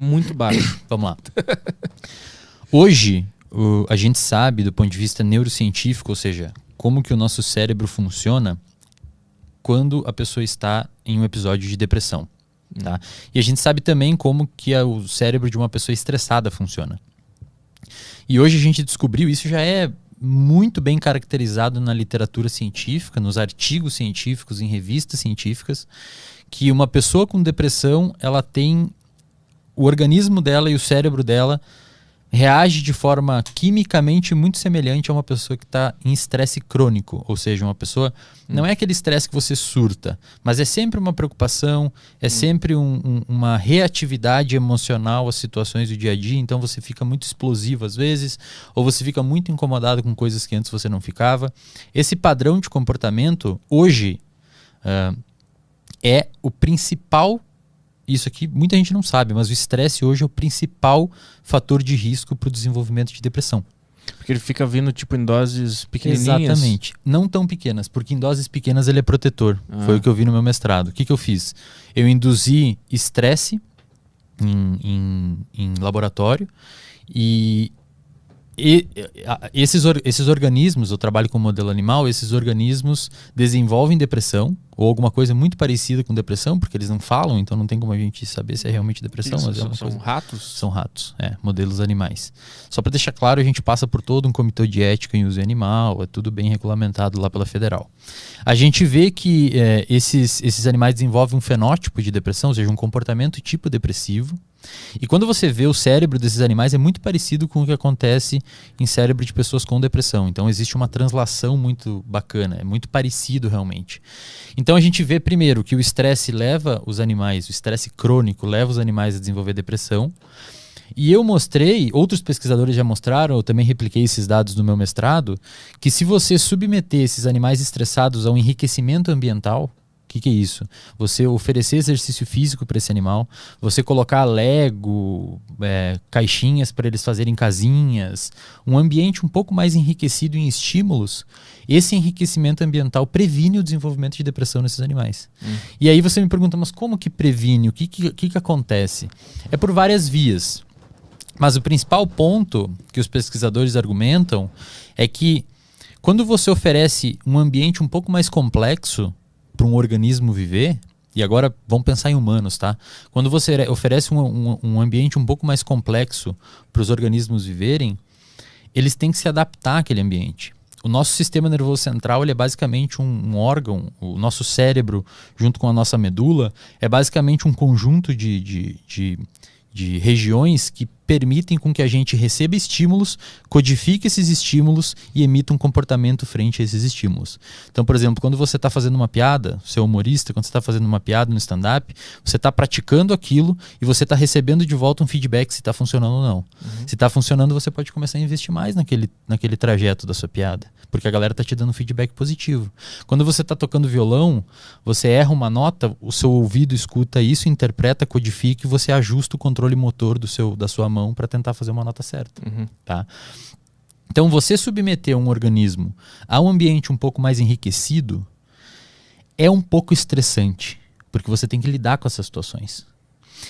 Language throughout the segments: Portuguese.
Muito baixo. Vamos lá. Hoje, a gente sabe, do ponto de vista neurocientífico, ou seja, como que o nosso cérebro funciona quando a pessoa está em um episódio de depressão. Tá? E a gente sabe também como que o cérebro de uma pessoa estressada funciona. E hoje a gente descobriu, isso já é muito bem caracterizado na literatura científica, nos artigos científicos, em revistas científicas, que uma pessoa com depressão, ela tem o organismo dela e o cérebro dela reage de forma quimicamente muito semelhante a uma pessoa que está em estresse crônico. Ou seja, uma pessoa... Não é aquele estresse que você surta, mas é sempre uma preocupação, é sempre uma reatividade emocional às situações do dia a dia. Então você fica muito explosivo às vezes, ou você fica muito incomodado com coisas que antes você não ficava. Esse padrão de comportamento, hoje, é o principal... Isso aqui muita gente não sabe, mas o estresse hoje é o principal fator de risco para o desenvolvimento de depressão. Porque ele fica vindo tipo em doses pequenininhas? Exatamente. Não tão pequenas, porque em doses pequenas ele é protetor. Foi o que eu vi no meu mestrado. O que eu fiz? Eu induzi estresse em laboratório e esses organismos, eu trabalho com modelo animal, esses organismos desenvolvem depressão ou alguma coisa muito parecida com depressão, porque eles não falam, então não tem como a gente saber se é realmente depressão. Isso, mas são ratos? São ratos, modelos animais. Só para deixar claro, a gente passa por todo um comitê de ética em uso animal, é tudo bem regulamentado lá pela federal. A gente vê que esses animais desenvolvem um fenótipo de depressão, ou seja, um comportamento tipo depressivo. E quando você vê o cérebro desses animais, é muito parecido com o que acontece em cérebro de pessoas com depressão. Então existe uma translação muito bacana, é muito parecido realmente. Então a gente vê primeiro que o estresse leva os animais, o estresse crônico leva os animais a desenvolver depressão. E eu mostrei, outros pesquisadores já mostraram, eu também repliquei esses dados no meu mestrado, que se você submeter esses animais estressados ao enriquecimento ambiental, o que é isso? Você oferecer exercício físico para esse animal, você colocar Lego, caixinhas para eles fazerem casinhas, um ambiente um pouco mais enriquecido em estímulos, esse enriquecimento ambiental previne o desenvolvimento de depressão nesses animais. E aí você me pergunta, mas como que previne? O que acontece? É por várias vias. Mas o principal ponto que os pesquisadores argumentam é que quando você oferece um ambiente um pouco mais complexo para um organismo viver, e agora vamos pensar em humanos, tá? Quando você oferece um ambiente um pouco mais complexo para os organismos viverem, eles têm que se adaptar àquele ambiente. O nosso sistema nervoso central ele é basicamente um órgão, o nosso cérebro, junto com a nossa medula, é basicamente um conjunto de regiões que permitem com que a gente receba estímulos, codifique esses estímulos e emita um comportamento frente a esses estímulos. Então, por exemplo, quando você está fazendo uma piada, você é humorista, quando você está fazendo uma piada no stand-up, você está praticando aquilo e você está recebendo de volta um feedback se está funcionando ou não. Se está funcionando, você pode começar a investir mais naquele trajeto da sua piada, porque a galera está te dando um feedback positivo. Quando você está tocando violão, você erra uma nota, o seu ouvido escuta isso, interpreta, codifica e você ajusta o controle motor da sua mão para tentar fazer uma nota certa. Tá? Então, você submeter um organismo a um ambiente um pouco mais enriquecido é um pouco estressante, porque você tem que lidar com essas situações.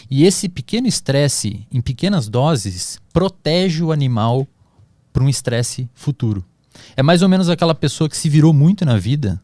E esse pequeno estresse, em pequenas doses, protege o animal para um estresse futuro. É mais ou menos aquela pessoa que se virou muito na vida